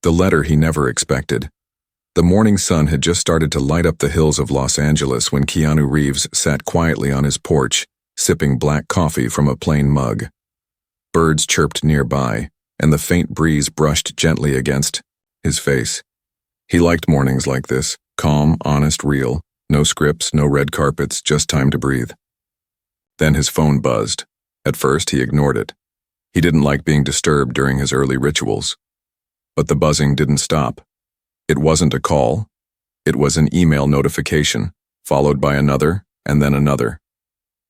The letter he never expected. The morning sun had just started to light up the hills of Los Angeles when Keanu Reeves sat quietly on his porch, sipping black coffee from a plain mug. Birds chirped nearby, and the faint breeze brushed gently against his face. He liked mornings like this, calm, honest, real. No scripts, no red carpets, just time to breathe. Then his phone buzzed. At first, he ignored it. He didn't like being disturbed during his early rituals. But the buzzing didn't stop. It wasn't a call. It was an email notification, followed by another, and then another.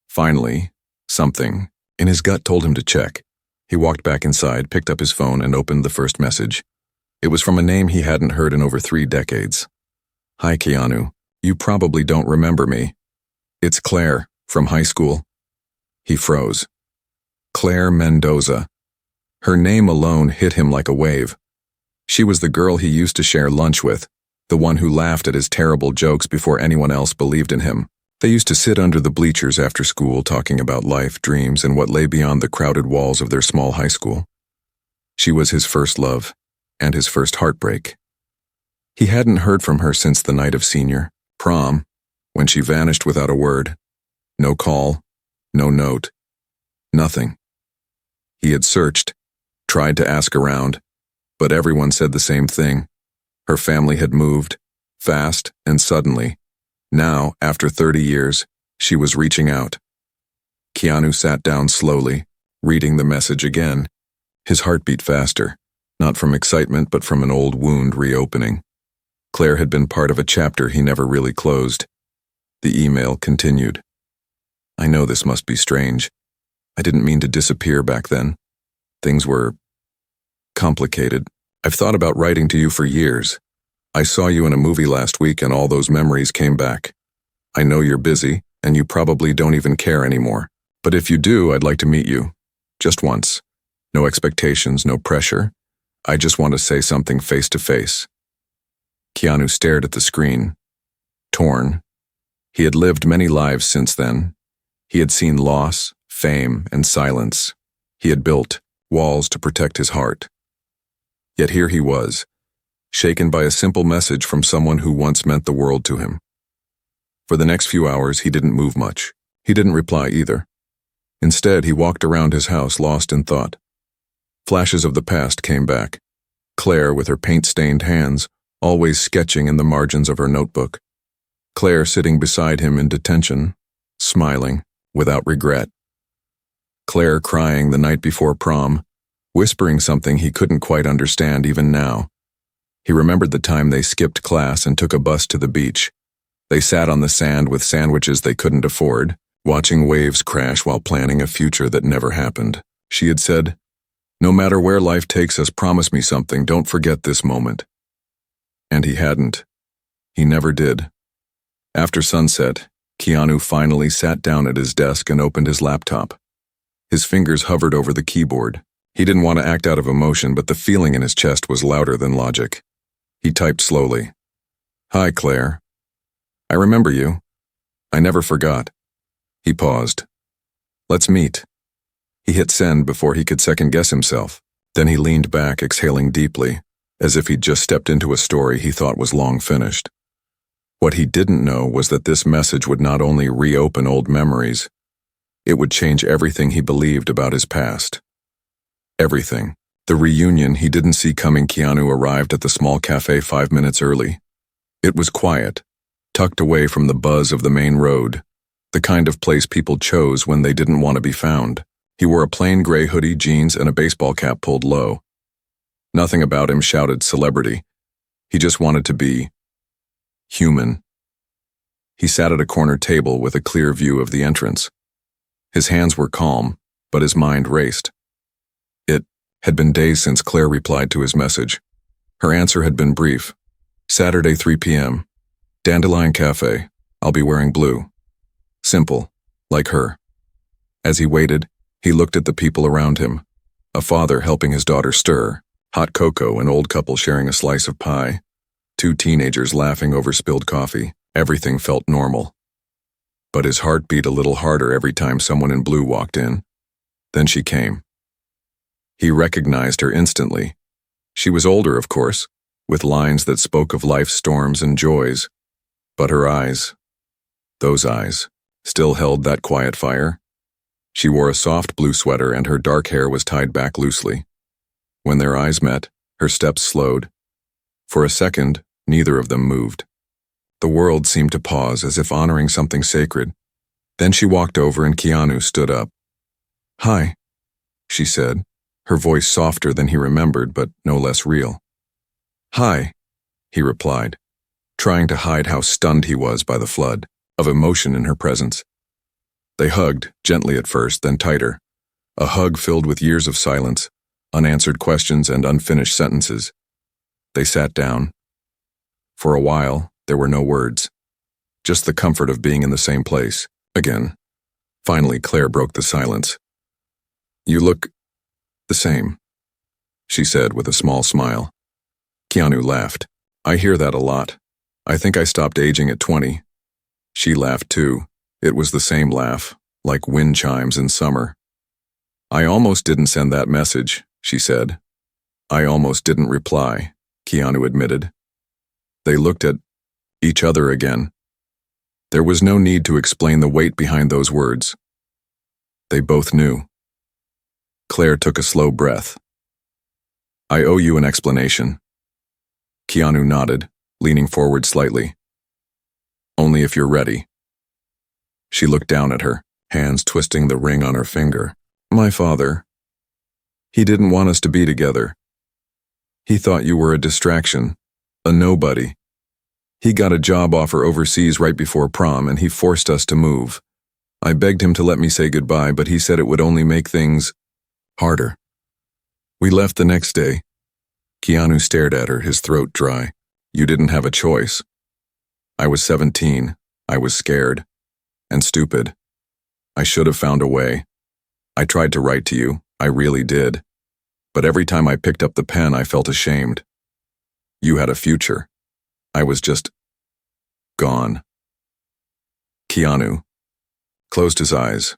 Finally, something in his gut told him to check. He walked back inside, picked up his phone, and opened the first message. It was from a name he hadn't heard in over 3 decades. "Hi, Keanu. You probably don't remember me. It's Claire, from high school." He froze. Claire Mendoza. Her name alone hit him like a wave. She was the girl he used to share lunch with, the one who laughed at his terrible jokes before anyone else believed in him. They used to sit under the bleachers after school talking about life, dreams, and what lay beyond the crowded walls of their small high school. She was his first love, and his first heartbreak. He hadn't heard from her since the night of senior prom, when she vanished without a word. No call, no note, nothing. He had searched, tried to ask around, but everyone said the same thing. Her family had moved, fast and suddenly. Now, after 30 years, she was reaching out. Keanu sat down slowly, reading the message again. His heart beat faster, not from excitement but from an old wound reopening. Claire had been part of a chapter he never really closed. The email continued. "I know this must be strange. I didn't mean to disappear back then. Things were complicated. I've thought about writing to you for years. I saw you in a movie last week and all those memories came back. I know you're busy, and you probably don't even care anymore. But if you do, I'd like to meet you. Just once. No expectations, no pressure. I just want to say something face to face." Keanu stared at the screen. Torn. He had lived many lives since then. He had seen loss, fame, and silence. He had built walls to protect his heart. Yet here he was, shaken by a simple message from someone who once meant the world to him. For the next few hours, he didn't move much. He didn't reply either. Instead, he walked around his house lost in thought. Flashes of the past came back. Claire, with her paint-stained hands, always sketching in the margins of her notebook. Claire sitting beside him in detention, smiling, without regret. Claire crying the night before prom, whispering something he couldn't quite understand even now. He remembered the time they skipped class and took a bus to the beach. They sat on the sand with sandwiches they couldn't afford, watching waves crash while planning a future that never happened. She had said, "No matter where life takes us, promise me something, don't forget this moment." And he hadn't. He never did. After sunset, Keanu finally sat down at his desk and opened his laptop. His fingers hovered over the keyboard. He didn't want to act out of emotion, but the feeling in his chest was louder than logic. He typed slowly. "Hi, Claire. I remember you. I never forgot." He paused. "Let's meet." He hit send before he could second-guess himself. Then he leaned back, exhaling deeply, as if he'd just stepped into a story he thought was long finished. What he didn't know was that this message would not only reopen old memories, it would change everything he believed about his past. Everything. The reunion he didn't see coming. Keanu arrived at the small cafe 5 minutes early. It was quiet, tucked away from the buzz of the main road, the kind of place people chose when they didn't want to be found. He wore a plain gray hoodie, jeans, and a baseball cap pulled low. Nothing about him shouted celebrity. He just wanted to be human. He sat at a corner table with a clear view of the entrance. His hands were calm, but his mind raced. It had been days since Claire replied to his message. Her answer had been brief. "Saturday, 3 p.m. Dandelion Cafe. I'll be wearing blue." Simple, like her. As he waited, he looked at the people around him. A father helping his daughter stir, hot cocoa, an old couple sharing a slice of pie, 2 teenagers laughing over spilled coffee. Everything felt normal. But his heart beat a little harder every time someone in blue walked in. Then she came. He recognized her instantly. She was older, of course, with lines that spoke of life's storms and joys. But her eyes, those eyes, still held that quiet fire. She wore a soft blue sweater and her dark hair was tied back loosely. When their eyes met, her steps slowed. For a second, neither of them moved. The world seemed to pause as if honoring something sacred. Then she walked over and Keanu stood up. "Hi," she said, her voice softer than he remembered but no less real. "Hi," he replied, trying to hide how stunned he was by the flood of emotion in her presence. They hugged, gently at first, then tighter. A hug filled with years of silence, unanswered questions and unfinished sentences. They sat down. For a while, there were no words. Just the comfort of being in the same place, again. Finally, Claire broke the silence. "You look the same," she said with a small smile. Keanu laughed. "I hear that a lot. I think I stopped aging at 20. She laughed too. It was the same laugh, like wind chimes in summer. "I almost didn't send that message," she said. "I almost didn't reply," Keanu admitted. They looked at each other again. There was no need to explain the weight behind those words. They both knew. Claire took a slow breath. "I owe you an explanation." Keanu nodded, leaning forward slightly. "Only if you're ready." She looked down at her, hands twisting the ring on her finger. "My father. He didn't want us to be together. He thought you were a distraction, a nobody. He got a job offer overseas right before prom and he forced us to move. I begged him to let me say goodbye, but he said it would only make things harder. We left the next day." Keanu stared at her, his throat dry. "You didn't have a choice." "I was 17. I was scared. And stupid. I should have found a way. I tried to write to you, I really did. But every time I picked up the pen, I felt ashamed. You had a future. I was just gone." Keanu closed his eyes.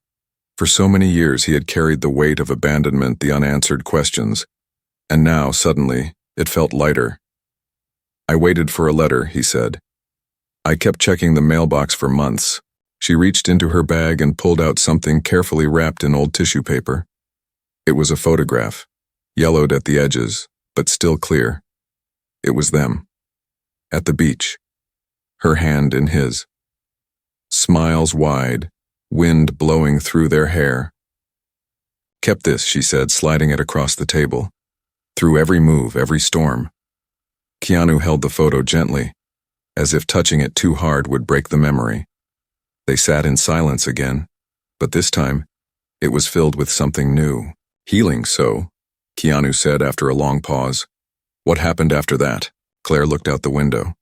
For so many years he had carried the weight of abandonment, the unanswered questions, and now, suddenly, it felt lighter. "I waited for a letter," he said. "I kept checking the mailbox for months." She reached into her bag and pulled out something carefully wrapped in old tissue paper. It was a photograph, yellowed at the edges, but still clear. It was them. At the beach. Her hand in his. Smiles wide, wind blowing through their hair. "Kept this," she said, sliding it across the table. "Through every move, every storm." Keanu held the photo gently, as if touching it too hard would break the memory. They sat in silence again, but this time, it was filled with something new. "Healing, so," Keanu said after a long pause. "What happened after that?" Claire looked out the window.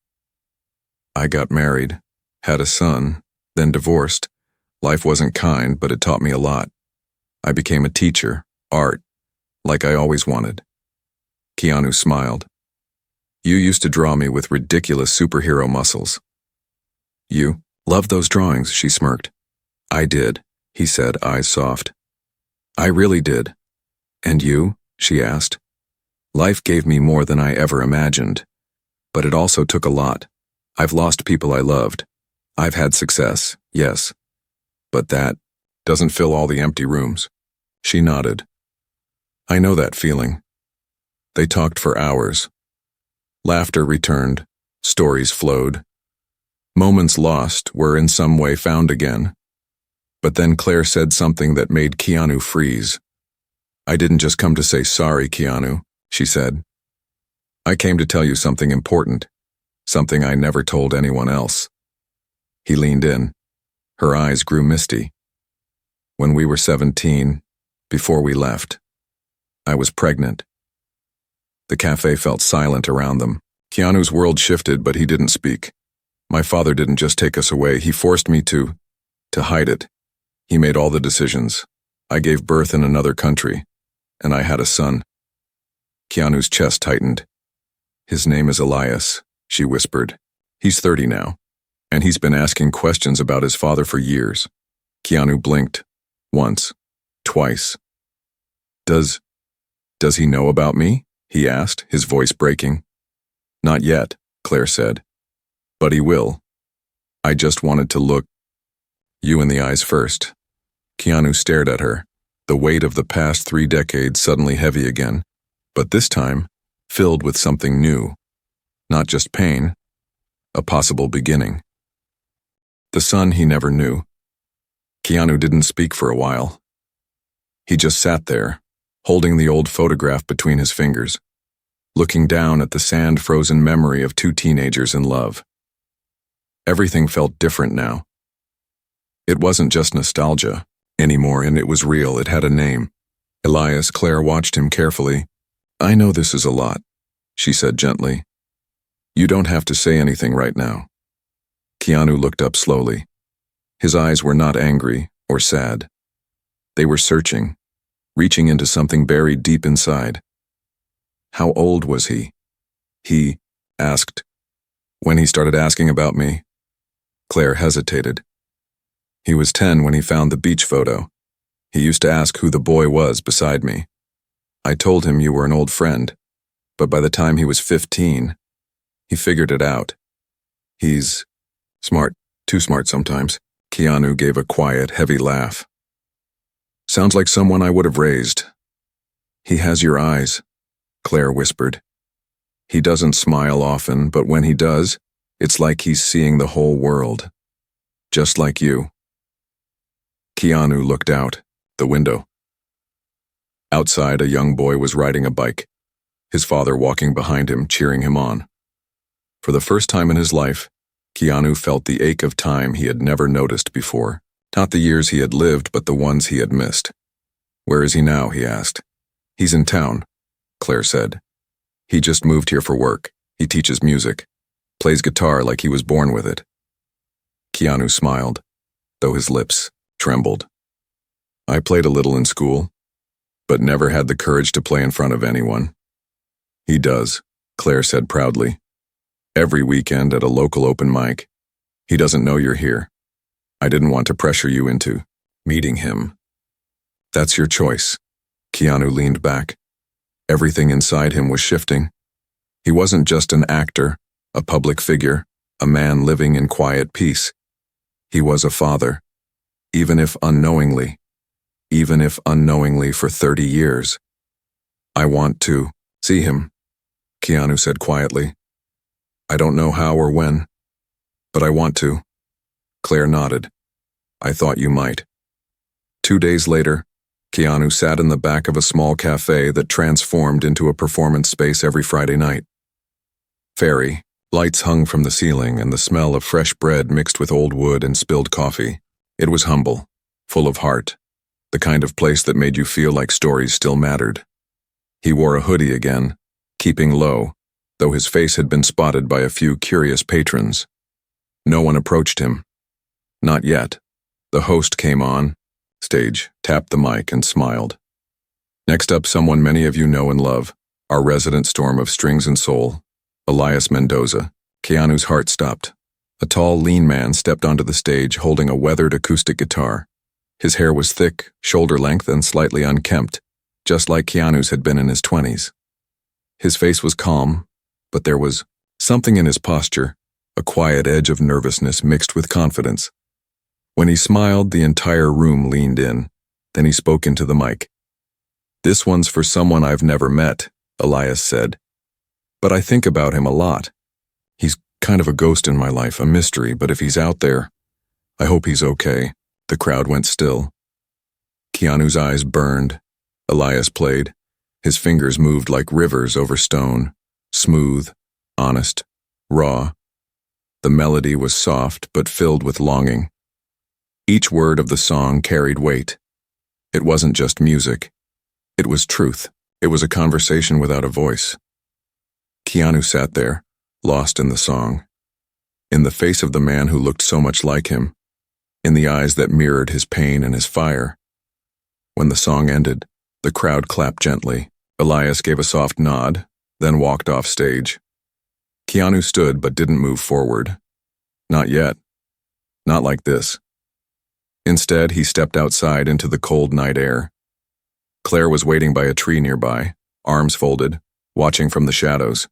"I got married, had a son, then divorced. Life wasn't kind, but it taught me a lot. I became a teacher, art, like I always wanted." Keanu smiled. "You used to draw me with ridiculous superhero muscles." "You loved those drawings," she smirked. "I did," he said, eyes soft. "I really did." "And you?" she asked. "Life gave me more than I ever imagined. But it also took a lot. I've lost people I loved. I've had success, yes. But that doesn't fill all the empty rooms." She nodded. "I know that feeling." They talked for hours. Laughter returned. Stories flowed. Moments lost were in some way found again. But then Claire said something that made Keanu freeze. "I didn't just come to say sorry, Keanu," she said. "I came to tell you something important, something I never told anyone else." He leaned in. Her eyes grew misty. "When we were 17, before we left, I was pregnant." The cafe felt silent around them. Keanu's world shifted, but he didn't speak. "My father didn't just take us away, he forced me to hide it. He made all the decisions. I gave birth in another country, and I had a son." Keanu's chest tightened. "His name is Elias," she whispered. "He's 30 now, and he's been asking questions about his father for years." Keanu blinked. Once. Twice. Does he know about me?" he asked, his voice breaking. Not yet, Claire said. But he will. I just wanted to look you in the eyes first. Keanu stared at her, the weight of the past 3 decades suddenly heavy again, but this time filled with something new. Not just pain, a possible beginning. The son he never knew. Keanu didn't speak for a while. He just sat there, holding the old photograph between his fingers, looking down at the sand-frozen memory of 2 teenagers in love. Everything felt different now. It wasn't just nostalgia anymore, and it was real. It had a name. Elias. Claire watched him carefully. I know this is a lot, she said gently. You don't have to say anything right now. Keanu looked up slowly. His eyes were not angry or sad. They were searching, reaching into something buried deep inside. How old was he? He asked. When he started asking about me. Claire hesitated. He was 10 when he found the beach photo. He used to ask who the boy was beside me. I told him you were an old friend, but by the time he was 15, he figured it out. He's smart, too smart sometimes. Keanu gave a quiet, heavy laugh. Sounds like someone I would have raised. He has your eyes, Claire whispered. He doesn't smile often, but when he does, it's like he's seeing the whole world. Just like you. Keanu looked out the window. Outside, a young boy was riding a bike, his father walking behind him, cheering him on. For the first time in his life, Keanu felt the ache of time he had never noticed before. Not the years he had lived, but the ones he had missed. Where is he now? He asked. He's in town, Claire said. He just moved here for work. He teaches music, plays guitar like he was born with it. Keanu smiled, though his lips trembled. I played a little in school, but never had the courage to play in front of anyone. He does, Claire said proudly. Every weekend at a local open mic. He doesn't know you're here. I didn't want to pressure you into meeting him. That's your choice. Keanu leaned back. Everything inside him was shifting. He wasn't just an actor, a public figure, a man living in quiet peace. He was a father, even if unknowingly for 30 years. I want to see him, Keanu said quietly. I don't know how or when, but I want to. Claire nodded. I thought you might. 2 days later, Keanu sat in the back of a small cafe that transformed into a performance space every Friday night. Fairy lights hung from the ceiling, and the smell of fresh bread mixed with old wood and spilled coffee. It was humble, full of heart, the kind of place that made you feel like stories still mattered. He wore a hoodie again, keeping low, though his face had been spotted by a few curious patrons. No one approached him. Not yet. The host came on stage, tapped the mic, and smiled. Next up, someone many of you know and love, our resident storm of strings and soul, Elias Mendoza. Keanu's heart stopped. A tall, lean man stepped onto the stage holding a weathered acoustic guitar. His hair was thick, shoulder-length, and slightly unkempt, just like Keanu's had been in his 20s. His face was calm, but there was something in his posture, a quiet edge of nervousness mixed with confidence. When he smiled, the entire room leaned in. Then he spoke into the mic. This one's for someone I've never met, Elias said. But I think about him a lot. He's kind of a ghost in my life, a mystery, but if he's out there, I hope he's okay. The crowd went still. Keanu's eyes burned. Elias played. His fingers moved like rivers over stone, smooth, honest, raw. The melody was soft but filled with longing. Each word of the song carried weight. It wasn't just music. It was truth. It was a conversation without a voice. Keanu sat there, lost in the song, in the face of the man who looked so much like him, in the eyes that mirrored his pain and his fire. When the song ended, the crowd clapped gently. Elias gave a soft nod, then walked off stage. Keanu stood but didn't move forward. Not yet. Not like this. Instead, he stepped outside into the cold night air. Claire was waiting by a tree nearby, arms folded, watching from the shadows.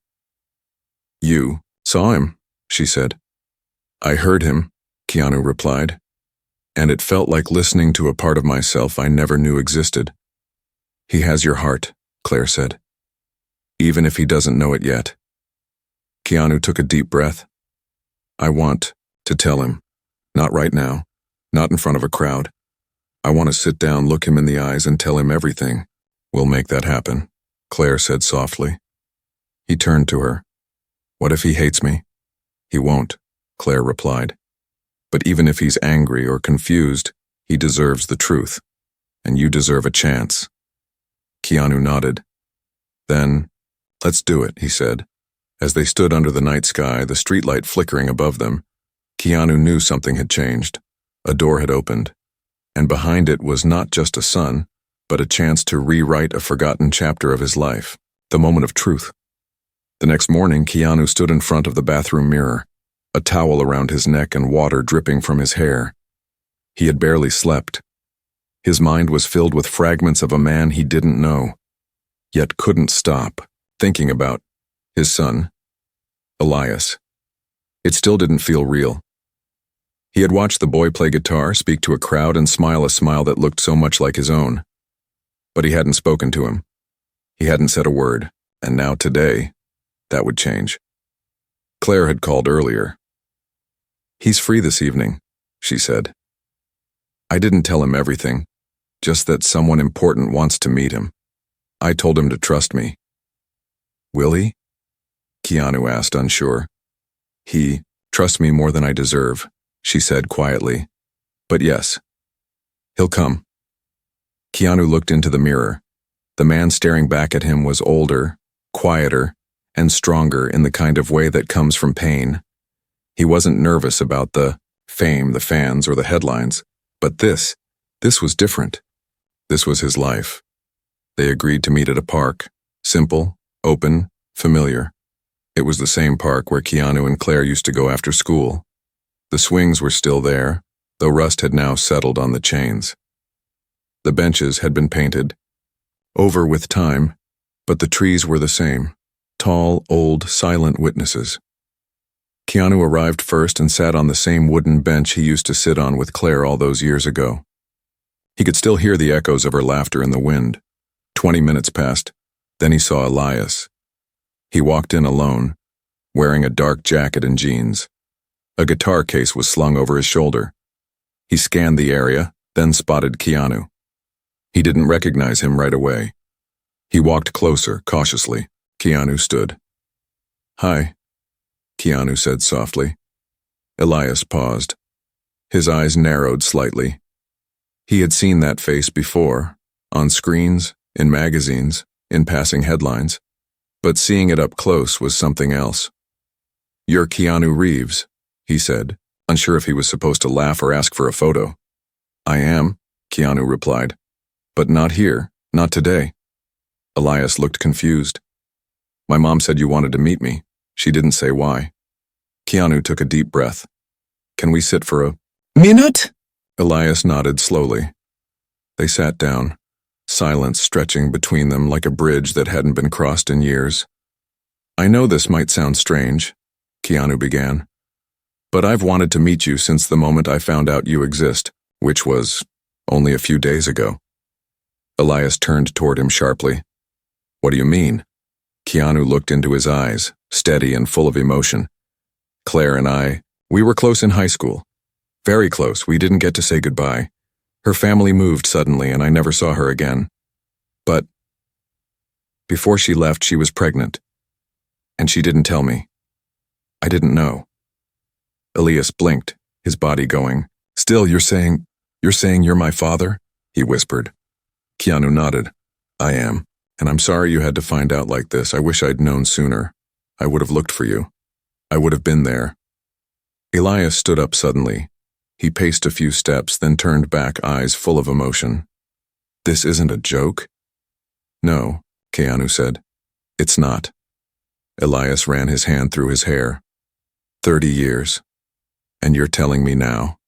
"You saw him," she said. "I heard him," Keanu replied, "and it felt like listening to a part of myself I never knew existed." "He has your heart," Claire said, "even if he doesn't know it yet." Keanu took a deep breath. "I want to tell him. Not right now. Not in front of a crowd. I want to sit down, look him in the eyes, and tell him everything." "We'll make that happen," Claire said softly. He turned to her. "What if he hates me?" "He won't," Claire replied. "But even if he's angry or confused, he deserves the truth. And you deserve a chance." Keanu nodded. "Then, let's do it," he said. As they stood under the night sky, the streetlight flickering above them, Keanu knew something had changed. A door had opened, and behind it was not just a sun, but a chance to rewrite a forgotten chapter of his life, the moment of truth. The next morning, Keanu stood in front of the bathroom mirror, a towel around his neck and water dripping from his hair. He had barely slept. His mind was filled with fragments of a man he didn't know, yet couldn't stop thinking about his son, Elias. It still didn't feel real. He had watched the boy play guitar, speak to a crowd, and smile a smile that looked so much like his own. But he hadn't spoken to him. He hadn't said a word, and now today, that would change. Claire had called earlier. "He's free this evening," she said. "I didn't tell him everything, just that someone important wants to meet him. I told him to trust me." "Will he?" Keanu asked, unsure. "He trusts me more than I deserve," she said quietly. "But yes, he'll come." Keanu looked into the mirror. The man staring back at him was older, quieter, and stronger in the kind of way that comes from pain. He wasn't nervous about the fame, the fans, or the headlines, but this was different. This was his life. They agreed to meet at a park, simple, open, familiar. It was the same park where Keanu and Claire used to go after school. The swings were still there, though rust had now settled on the chains. The benches had been painted, over with time, but the trees were the same, tall, old, silent witnesses. Keanu arrived first and sat on the same wooden bench he used to sit on with Claire all those years ago. He could still hear the echoes of her laughter in the wind. 20 minutes passed, then he saw Elias. He walked in alone, wearing a dark jacket and jeans. A guitar case was slung over his shoulder. He scanned the area, then spotted Keanu. He didn't recognize him right away. He walked closer, cautiously. Keanu stood. "Hi," Keanu said softly. Elias paused. His eyes narrowed slightly. He had seen that face before, on screens, in magazines, in passing headlines, but seeing it up close was something else. "You're Keanu Reeves," he said, unsure if he was supposed to laugh or ask for a photo. "I am," Keanu replied. "But not here, not today." Elias looked confused. "My mom said you wanted to meet me. She didn't say why." Keanu took a deep breath. "Can we sit for a minute?" Elias nodded slowly. They sat down, silence stretching between them like a bridge that hadn't been crossed in years. "I know this might sound strange," Keanu began, "but I've wanted to meet you since the moment I found out you exist, which was only a few days ago." Elias turned toward him sharply. "What do you mean?" Keanu looked into his eyes, steady and full of emotion. "Claire and we were close in high school. Very close. We didn't get to say goodbye. Her family moved suddenly and I never saw her again. But before she left, she was pregnant. And she didn't tell me. I didn't know." Elias blinked, his body going. "Still, you're saying you're my father?" he whispered. Keanu nodded. "I am, and I'm sorry you had to find out like this. I wish I'd known sooner. I would have looked for you. I would have been there." Elias stood up suddenly. He paced a few steps, then turned back, eyes full of emotion. "This isn't a joke?" "No," Keanu said. "It's not." Elias ran his hand through his hair. 30 years. And you're telling me now?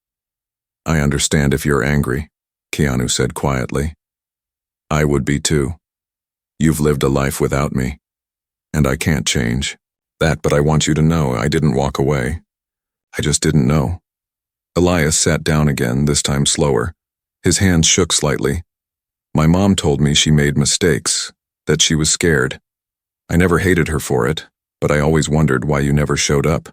"I understand if you're angry," Keanu said quietly. "I would be too. You've lived a life without me. And I can't change that, but I want you to know I didn't walk away. I just didn't know. Elias sat down again, this time slower. His hands shook slightly. My mom told me she made mistakes, that she was scared. I never hated her for it, but I always wondered why you never showed up.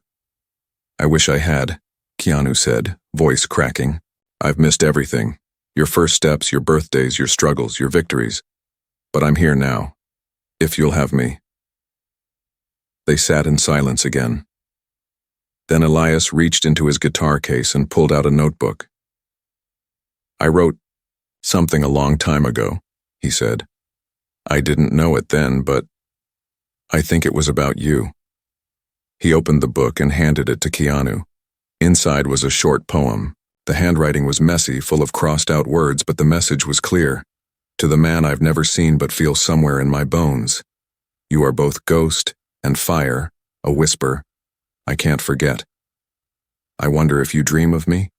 I wish I had, Keanu said, voice cracking. I've missed everything. Your first steps, your birthdays, your struggles, your victories. But I'm here now, if you'll have me. They sat in silence again. Then Elias reached into his guitar case and pulled out a notebook. I wrote something a long time ago, he said. I didn't know it then, but I think it was about you. He opened the book and handed it to Keanu. Inside was a short poem. The handwriting was messy, full of crossed-out words, but the message was clear. To the man I've never seen but feel somewhere in my bones. You are both ghost and fire, a whisper I can't forget. I wonder if you dream of me,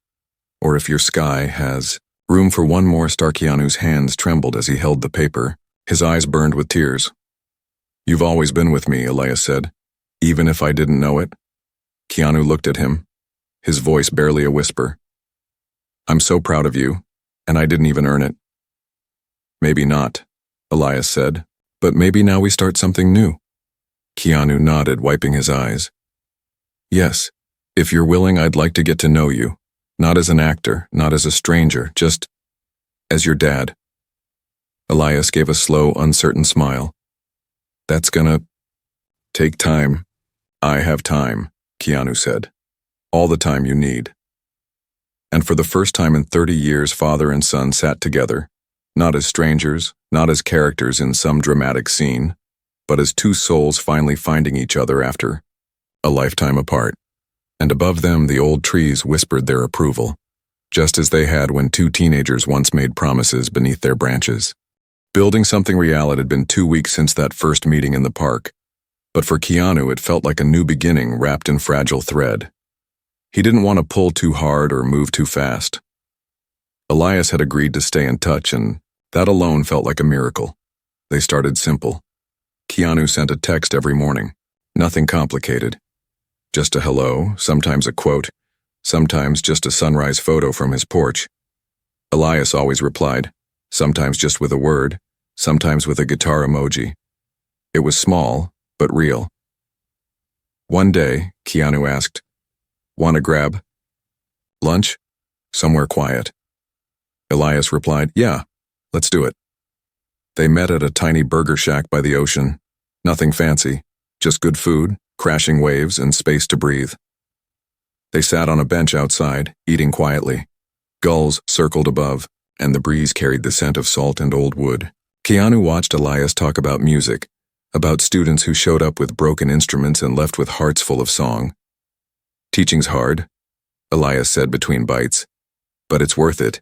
or if your sky has room for one more star. Keanu's hands trembled as he held the paper. His eyes burned with tears. You've always been with me, Elias said, even if I didn't know it. Keanu looked at him, his voice barely a whisper. I'm so proud of you, and I didn't even earn it. Maybe not, Elias said, but maybe now we start something new. Keanu nodded, wiping his eyes. Yes, if you're willing, I'd like to get to know you, not as an actor, not as a stranger, just as your dad. Elias gave a slow, uncertain smile. That's gonna take time. I have time, Keanu said. All the time you need. And for the first time in 30 years, father and son sat together, not as strangers, not as characters in some dramatic scene, but as two souls finally finding each other after a lifetime apart. And above them, the old trees whispered their approval, just as they had when two teenagers once made promises beneath their branches. Building something real, it had been 2 weeks since that first meeting in the park, but for Keanu it felt like a new beginning wrapped in fragile thread. He didn't want to pull too hard or move too fast. Elias had agreed to stay in touch, and that alone felt like a miracle. They started simple. Keanu sent a text every morning, nothing complicated. Just a hello, sometimes a quote, sometimes just a sunrise photo from his porch. Elias always replied, sometimes just with a word, sometimes with a guitar emoji. It was small, but real. One day, Keanu asked, "Want to grab lunch? Somewhere quiet." Elias replied, "Yeah, let's do it." They met at a tiny burger shack by the ocean. Nothing fancy, just good food, crashing waves, and space to breathe. They sat on a bench outside, eating quietly. Gulls circled above, and the breeze carried the scent of salt and old wood. Keanu watched Elias talk about music, about students who showed up with broken instruments and left with hearts full of song. Teaching's hard, Elias said between bites, but it's worth it.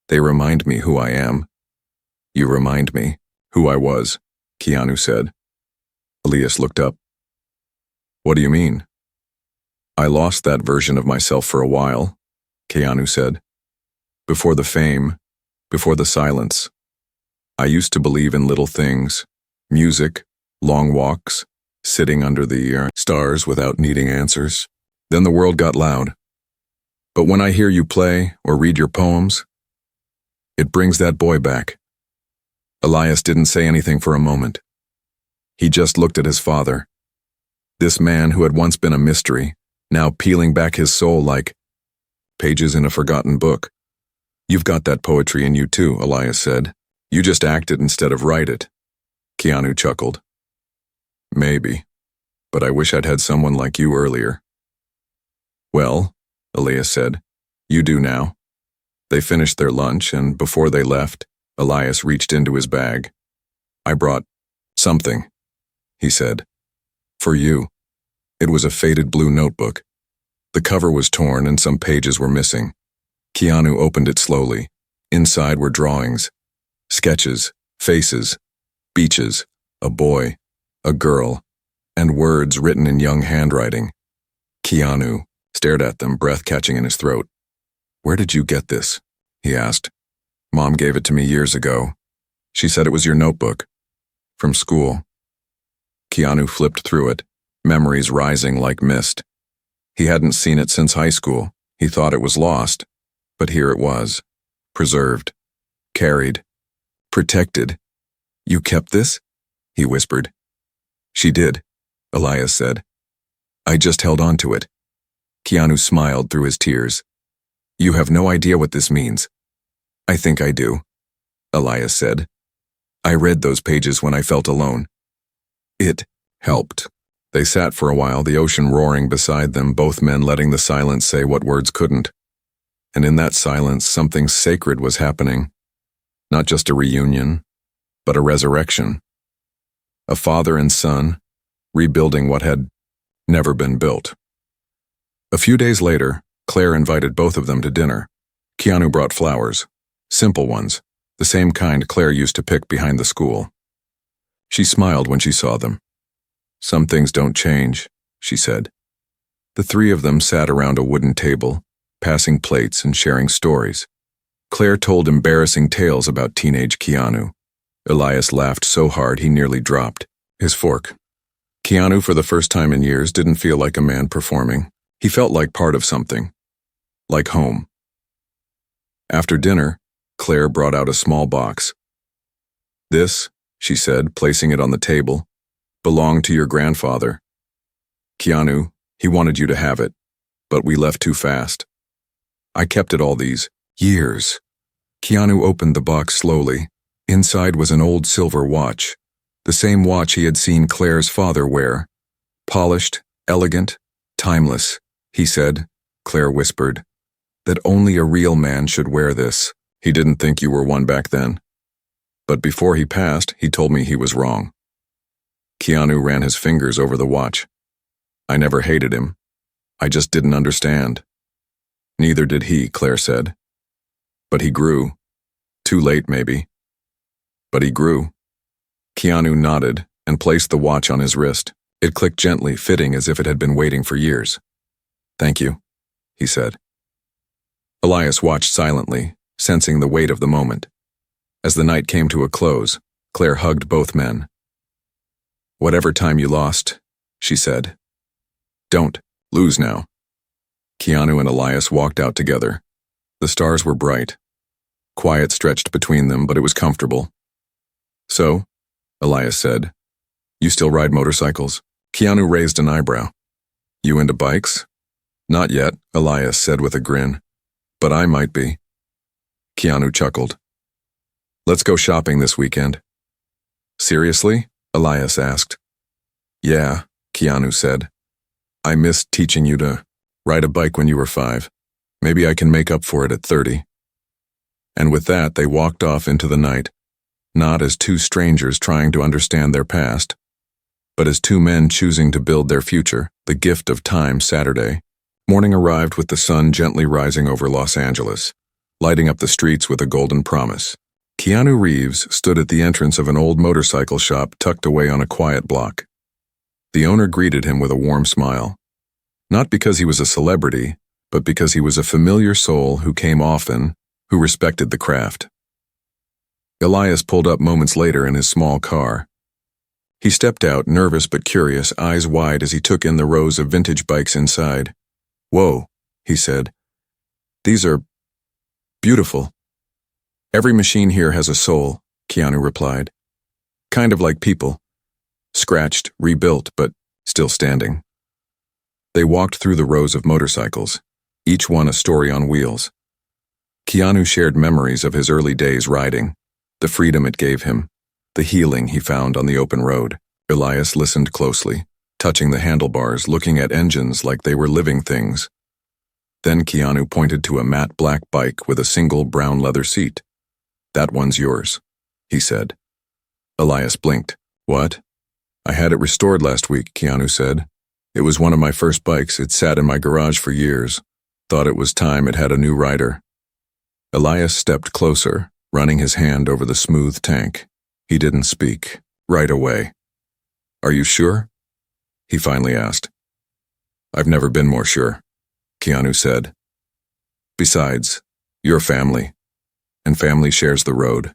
They remind me who I am. You remind me who I was, Keanu said. Elias looked up. What do you mean? I lost that version of myself for a while, Keanu said. Before the fame, before the silence. I used to believe in little things, music, long walks, sitting under the stars without needing answers. Then the world got loud. But when I hear you play or read your poems, it brings that boy back. Elias didn't say anything for a moment. He just looked at his father. This man who had once been a mystery, now peeling back his soul like pages in a forgotten book. You've got that poetry in you too, Elias said. You just act it instead of write it. Keanu chuckled. Maybe, but I wish I'd had someone like you earlier. Well, Elias said, you do now. They finished their lunch, and before they left, Elias reached into his bag. I brought something, he said. For you. It was a faded blue notebook. The cover was torn and some pages were missing. Keanu opened it slowly. Inside were drawings, sketches, faces, beaches, a boy, a girl, and words written in young handwriting. Keanu stared at them, breath catching in his throat. Where did you get this? He asked. Mom gave it to me years ago. She said it was your notebook. From school. Keanu flipped through it, memories rising like mist. He hadn't seen it since high school. He thought it was lost, but here it was, preserved, carried, protected. "You kept this?" he whispered. "She did," Elias said. "I just held on to it." Keanu smiled through his tears. "You have no idea what this means." "I think I do," Elias said. "I read those pages when I felt alone." It helped. They sat for a while, the ocean roaring beside them, both men letting the silence say what words couldn't. And in that silence, something sacred was happening. Not just a reunion, but a resurrection. A father and son, rebuilding what had never been built. A few days later, Claire invited both of them to dinner. Keanu brought flowers, simple ones, the same kind Claire used to pick behind the school. She smiled when she saw them. "Some things don't change," she said. The three of them sat around a wooden table, passing plates and sharing stories. Claire told embarrassing tales about teenage Keanu. Elias laughed so hard he nearly dropped his fork. Keanu, for the first time in years, didn't feel like a man performing. He felt like part of something. Like home. After dinner, Claire brought out a small box. "This," she said, placing it on the table, "belonged to your grandfather. Keanu, he wanted you to have it, but we left too fast. I kept it all these years." Keanu opened the box slowly. Inside was an old silver watch, the same watch he had seen Claire's father wear. "Polished, elegant, timeless," he said. Claire whispered, "that only a real man should wear this. He didn't think you were one back then. But before he passed, he told me he was wrong." Keanu ran his fingers over the watch. "I never hated him. I just didn't understand." "Neither did he," Claire said. "But he grew. Too late, maybe. But he grew." Keanu nodded and placed the watch on his wrist. It clicked gently, fitting as if it had been waiting for years. "Thank you," he said. Elias watched silently, sensing the weight of the moment. As the night came to a close, Claire hugged both men. "Whatever time you lost," she said, "don't lose now." Keanu and Elias walked out together. The stars were bright. Quiet stretched between them, but it was comfortable. "So," Elias said, "you still ride motorcycles?" Keanu raised an eyebrow. "You into bikes?" "Not yet," Elias said with a grin. "But I might be." Keanu chuckled. "Let's go shopping this weekend." "Seriously?" Elias asked. "Yeah," Keanu said. "I missed teaching you to ride a bike when you were 5. Maybe I can make up for it at 30. And with that, they walked off into the night, not as two strangers trying to understand their past, but as two men choosing to build their future. The gift of time. Saturday morning arrived with the sun gently rising over Los Angeles, lighting up the streets with a golden promise. Keanu Reeves stood at the entrance of an old motorcycle shop tucked away on a quiet block. The owner greeted him with a warm smile. Not because he was a celebrity, but because he was a familiar soul who came often, who respected the craft. Elias pulled up moments later in his small car. He stepped out, nervous but curious, eyes wide as he took in the rows of vintage bikes inside. "Whoa," he said. "These are beautiful." "Every machine here has a soul," Keanu replied. "Kind of like people. Scratched, rebuilt, but still standing." They walked through the rows of motorcycles, each one a story on wheels. Keanu shared memories of his early days riding, the freedom it gave him, the healing he found on the open road. Elias listened closely, touching the handlebars, looking at engines like they were living things. Then Keanu pointed to a matte black bike with a single brown leather seat. "That one's yours," he said. Elias blinked. "What?" "I had it restored last week," Keanu said. "It was one of my first bikes. It sat in my garage for years. Thought it was time it had a new rider." Elias stepped closer, running his hand over the smooth tank. He didn't speak. Right away. "Are you sure?" he finally asked. "I've never been more sure," Keanu said. "Besides, you're family, and family shares the road."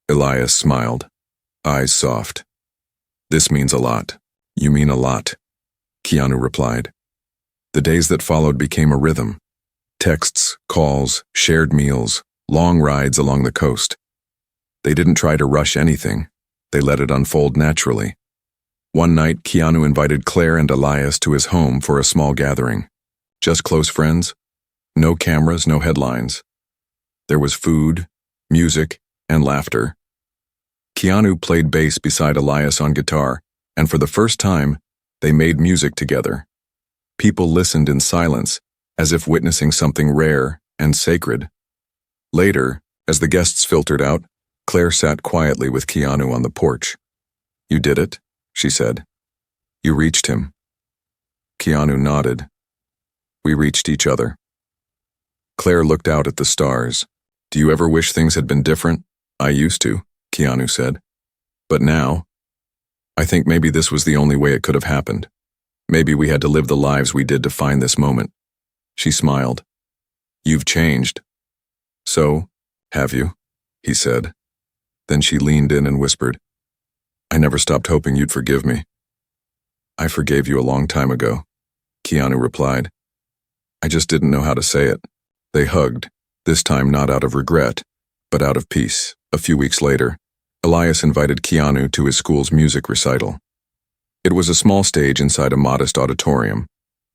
Elias smiled, eyes soft. This means a lot. You mean a lot, Keanu replied. The days that followed became a rhythm. Texts, calls, shared meals, long rides along the coast. They didn't try to rush anything. They let it unfold naturally. One night, Keanu invited Claire and Elias to his home for a small gathering. Just close friends. No cameras, no headlines. There was food, music, and laughter. Keanu played bass beside Elias on guitar, and for the first time, they made music together. People listened in silence, as if witnessing something rare and sacred. Later, as the guests filtered out, Claire sat quietly with Keanu on the porch. "You did it," she said. "You reached him." Keanu nodded. "We reached each other." Claire looked out at the stars. "Do you ever wish things had been different?" "I used to," Keanu said. "But now, I think maybe this was the only way it could have happened. Maybe we had to live the lives we did to find this moment." She smiled. "You've changed." "So, have you?" he said. Then she leaned in and whispered, "I never stopped hoping you'd forgive me." "I forgave you a long time ago," Keanu replied. "I just didn't know how to say it." They hugged, this time not out of regret, but out of peace. A few weeks later, Elias invited Keanu to his school's music recital. It was a small stage inside a modest auditorium.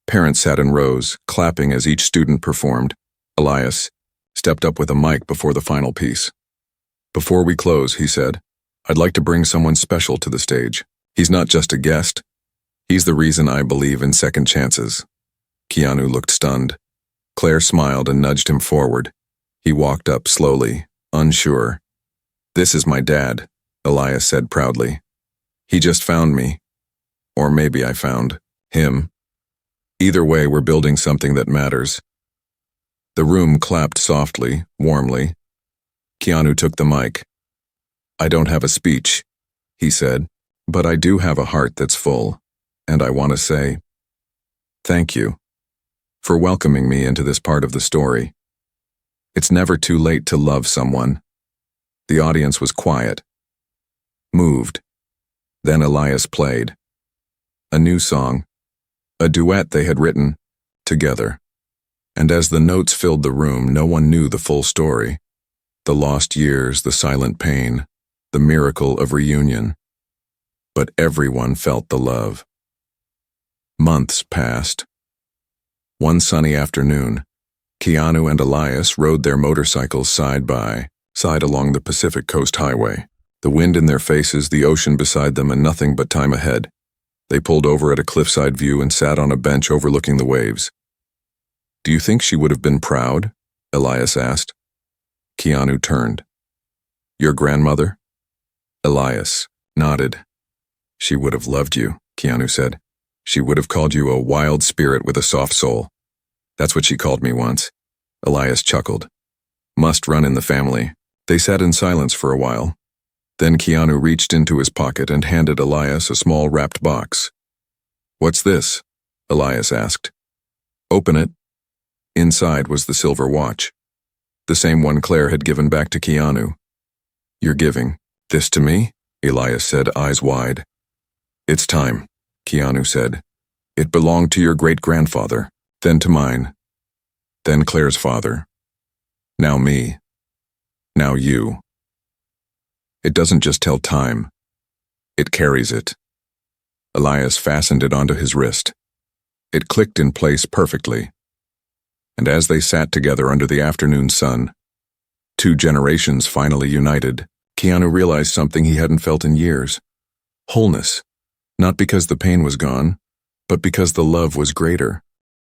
Parents sat in rows, clapping as each student performed. Elias stepped up with a mic before the final piece. "Before we close," he said, "I'd like to bring someone special to the stage. He's not just a guest. He's the reason I believe in second chances." Keanu looked stunned. Claire smiled and nudged him forward. He walked up slowly, unsure. "This is my dad," Elias said proudly. "He just found me. Or maybe I found him. Either way, we're building something that matters." The room clapped softly, warmly. Keanu took the mic. "I don't have a speech," he said, "but I do have a heart that's full, and I want to say thank you for welcoming me into this part of the story. It's never too late to love someone." The audience was quiet, moved. Then Elias played. A new song, a duet they had written together. And as the notes filled the room, no one knew the full story. The lost years, the silent pain, the miracle of reunion. But everyone felt the love. Months passed. One sunny afternoon, Keanu and Elias rode their motorcycles side by side along the Pacific Coast Highway. The wind in their faces, the ocean beside them, and nothing but time ahead. They pulled over at a cliffside view and sat on a bench overlooking the waves. "Do you think she would have been proud?" Elias asked. Keanu turned. "Your grandmother?" Elias nodded. "She would have loved you," Keanu said. "She would have called you a wild spirit with a soft soul. That's what she called me once." Elias chuckled. "Must run in the family." They sat in silence for a while. Then Keanu reached into his pocket and handed Elias a small wrapped box. "What's this?" Elias asked. "Open it." Inside was the silver watch, the same one Claire had given back to Keanu. "You're giving this to me?" Elias said, eyes wide. "It's time," Keanu said. "It belonged to your great-grandfather, then to mine, then Claire's father. Now me. Now you. It doesn't just tell time. It carries it." Elias fastened it onto his wrist. It clicked in place perfectly. And as they sat together under the afternoon sun, 2 generations finally united, Keanu realized something he hadn't felt in years. Wholeness. Not because the pain was gone, but because the love was greater.